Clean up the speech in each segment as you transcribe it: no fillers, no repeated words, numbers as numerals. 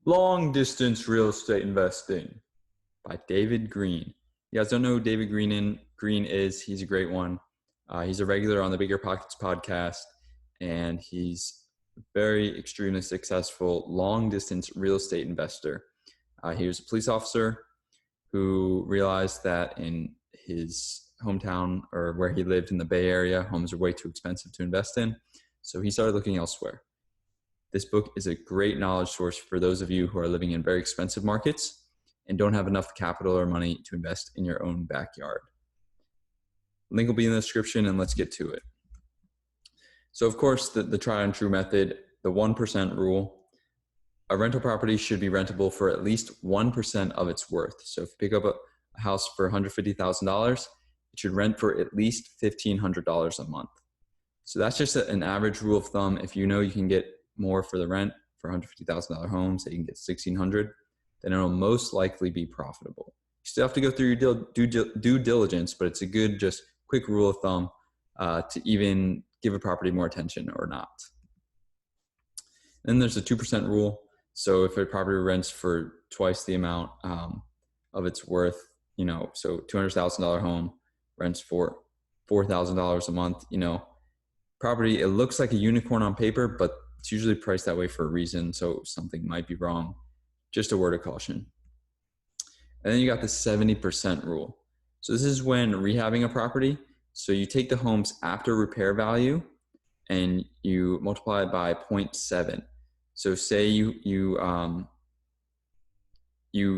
Long Distance Real Estate Investing by David Green. You guys don't know who David Green is. He's a great one. He's a regular on the Bigger Pockets podcast, and he's a very extremely successful long distance real estate investor. He was a police officer who realized that in his hometown, or where he lived in the Bay Area, homes are way too expensive to invest in. So he started looking elsewhere. This book is a great knowledge source for those of you who are living in very expensive markets and don't have enough capital or money to invest in your own backyard. Link will be in the description, and let's get to it. So of course, the tried and true method, the 1% rule. A rental property should be rentable for at least 1% of its worth. So if you pick up a house for $150,000, it should rent for at least $1,500 a month. So that's just an average rule of thumb. If you know you can get more for the rent for $150,000 homes, that you can get $1,600, then it'll most likely be profitable. You still have to go through your due diligence, but it's a good, just quick rule of thumb to even give a property more attention or not. Then there's the 2% rule. So if a property rents for twice the amount of its worth, so $200,000 home rents for $4,000 a month, property, it looks like a unicorn on paper, but it's usually priced that way for a reason, so something might be wrong. Just a word of caution. And then you got the 70% rule. So this is when rehabbing a property. So you take the home's after repair value and you multiply it by 0.7. So say you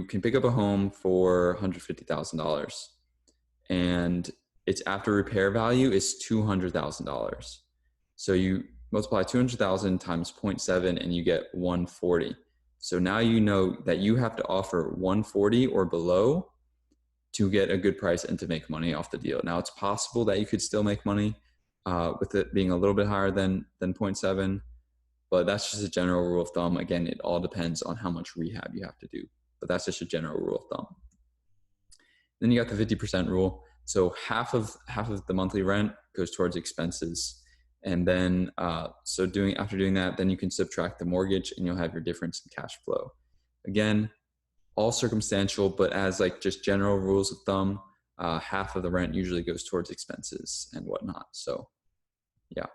can pick up a home for $150,000 and its after repair value is $200,000. So you multiply 200,000 times 0.7 and you get 140. So now you know that you have to offer 140 or below to get a good price and to make money off the deal. Now it's possible that you could still make money with it being a little bit higher than 0.7, but that's just a general rule of thumb. Again, it all depends on how much rehab you have to do, but that's just a general rule of thumb. Then you got the 50% rule. So half of the monthly rent goes towards expenses. And then, after doing that, then you can subtract the mortgage and you'll have your difference in cash flow. Again, all circumstantial, but as like just general rules of thumb, half of the rent usually goes towards expenses and whatnot. So yeah.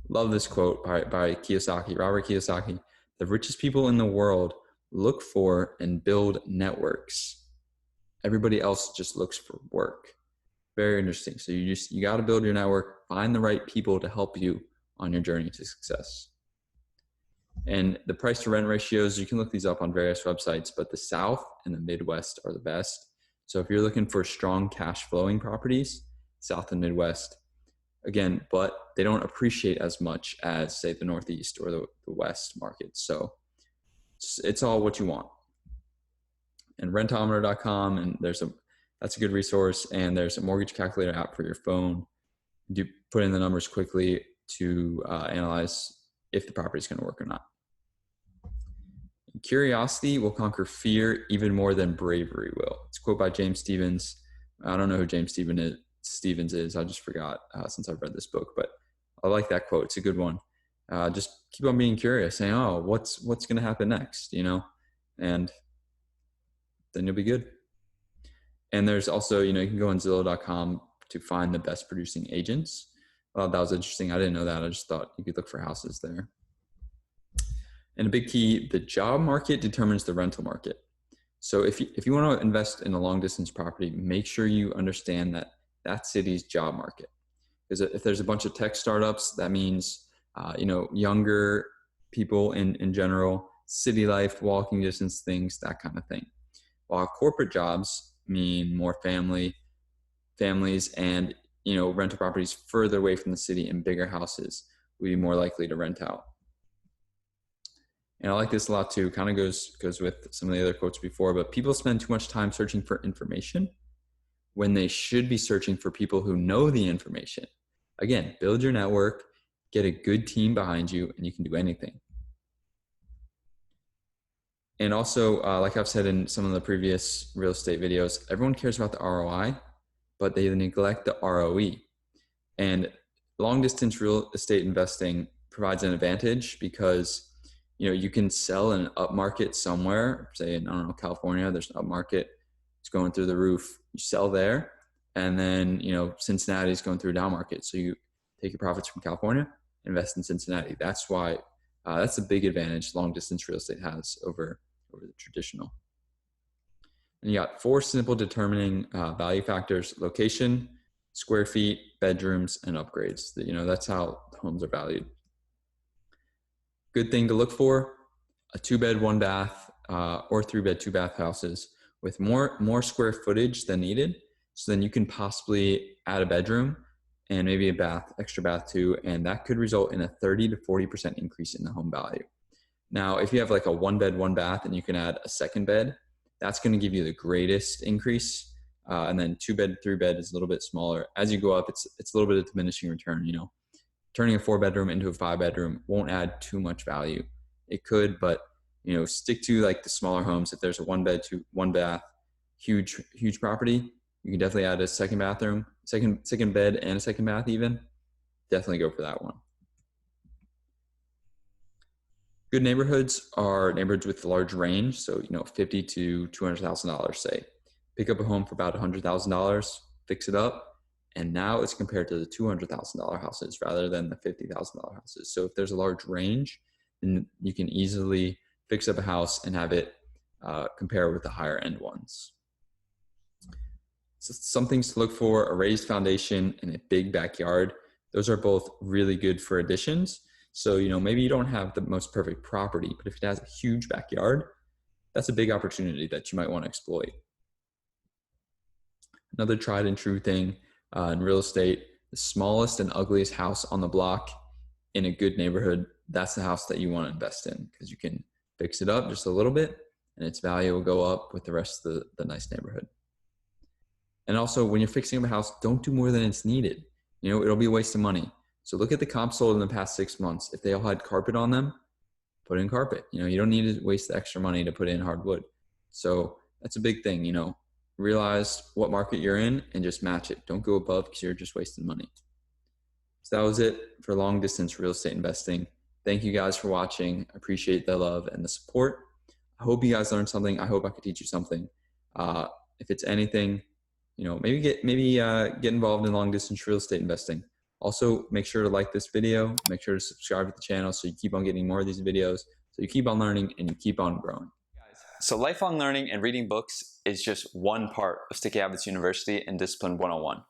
Love this quote by Kiyosaki, Robert Kiyosaki. The richest people in the world look for and build networks. Everybody else just looks for work. Very interesting. So you got to build your network, find the right people to help you on your journey to success. And the price to rent ratios, you can look these up on various websites, but the South and the Midwest are the best. So if you're looking for strong cash flowing properties, South and Midwest, again, but they don't appreciate as much as say the Northeast or the West markets. So it's all what you want. And rentometer.com, and that's a good resource. And there's a mortgage calculator app for your phone. You put in the numbers quickly to analyze if the property is going to work or not. Curiosity will conquer fear even more than bravery will. It's a quote by James Stevens. I don't know who James Stevens is. I just forgot since I've read this book, but I like that quote. It's a good one. Just keep on being curious, saying, "Oh, what's going to happen next?" And then you'll be good. And there's also, you can go on Zillow.com to find the best producing agents. Well, that was interesting. I didn't know that. I just thought you could look for houses there. And a big key, the job market determines the rental market. So if you want to invest in a long distance property, make sure you understand that city's job market. Because if there's a bunch of tech startups, that means, younger people in general, city life, walking distance things, that kind of thing. While corporate jobs mean more families and, rental properties further away from the city and bigger houses will be more likely to rent out. And I like this a lot too, kind of goes with some of the other quotes before, but people spend too much time searching for information when they should be searching for people who know the information. Again, build your network, get a good team behind you, and you can do anything. And also, like I've said in some of the previous real estate videos, everyone cares about the ROI, but they neglect the ROE. And long distance real estate investing provides an advantage because You can sell in an upmarket somewhere, say in, I don't know, California, there's an upmarket, it's going through the roof. You sell there, and then, Cincinnati's going through a down market. So you take your profits from California, invest in Cincinnati. That's why, that's a big advantage long distance real estate has over the traditional. And you got 4 simple determining value factors: location, square feet, bedrooms, and upgrades. That's how homes are valued. Good thing to look for: a 2-bed, 1-bath, or 3-bed, 2-bath houses with more square footage than needed. So then you can possibly add a bedroom and maybe a extra bath too, and that could result in a 30 to 40% increase in the home value. Now, if you have like a 1-bed, 1-bath, and you can add a 2nd bed, that's going to give you the greatest increase. And then 2-bed, 3-bed is a little bit smaller. As you go up, it's a little bit of diminishing return. Turning a 4-bedroom into a 5-bedroom won't add too much value. It could, but stick to like the smaller homes. If there's a 1-bed, 1-bath, huge property, you can definitely add a 2nd bathroom, second bed, and a 2nd bath even. Definitely go for that one. Good neighborhoods are neighborhoods with a large range. So, $50,000 to $200,000, say. Pick up a home for about $100,000, fix it up, and now it's compared to the $200,000 houses rather than the $50,000 houses. So if there's a large range, then you can easily fix up a house and have it compare with the higher end ones. So some things to look for: a raised foundation and a big backyard. Those are both really good for additions. So, maybe you don't have the most perfect property, but if it has a huge backyard, that's a big opportunity that you might want to exploit. Another tried and true thing in real estate: the smallest and ugliest house on the block in a good neighborhood, that's the house that you want to invest in, because you can fix it up just a little bit and its value will go up with the rest of the nice neighborhood. And also, when you're fixing up a house, don't do more than it's needed. It'll be a waste of money. So look at the comps sold in the past 6 months. If they all had carpet on them, put in carpet. You don't need to waste the extra money to put in hardwood. So that's a big thing. Realize what market you're in and just match it. Don't go above, because you're just wasting money. So that was it for long distance real estate investing. Thank you guys for watching. I appreciate the love and the support. I hope you guys learned something. I hope I could teach you something. If it's anything, maybe get involved in long distance real estate investing. Also, make sure to like this video, make sure to subscribe to the channel so you keep on getting more of these videos, so you keep on learning and you keep on growing. So lifelong learning and reading books is just one part of Sticky Habits University and Discipline 101.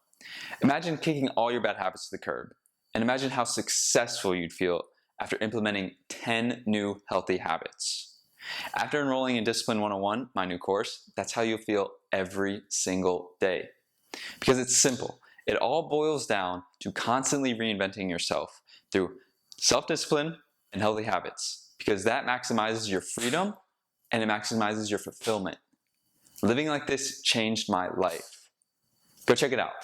Imagine kicking all your bad habits to the curb, and imagine how successful you'd feel after implementing 10 new healthy habits. After enrolling in Discipline 101, my new course, that's how you'll feel every single day. Because it's simple. It all boils down to constantly reinventing yourself through self-discipline and healthy habits, because that maximizes your freedom and it maximizes your fulfillment. Living like this changed my life. Go check it out.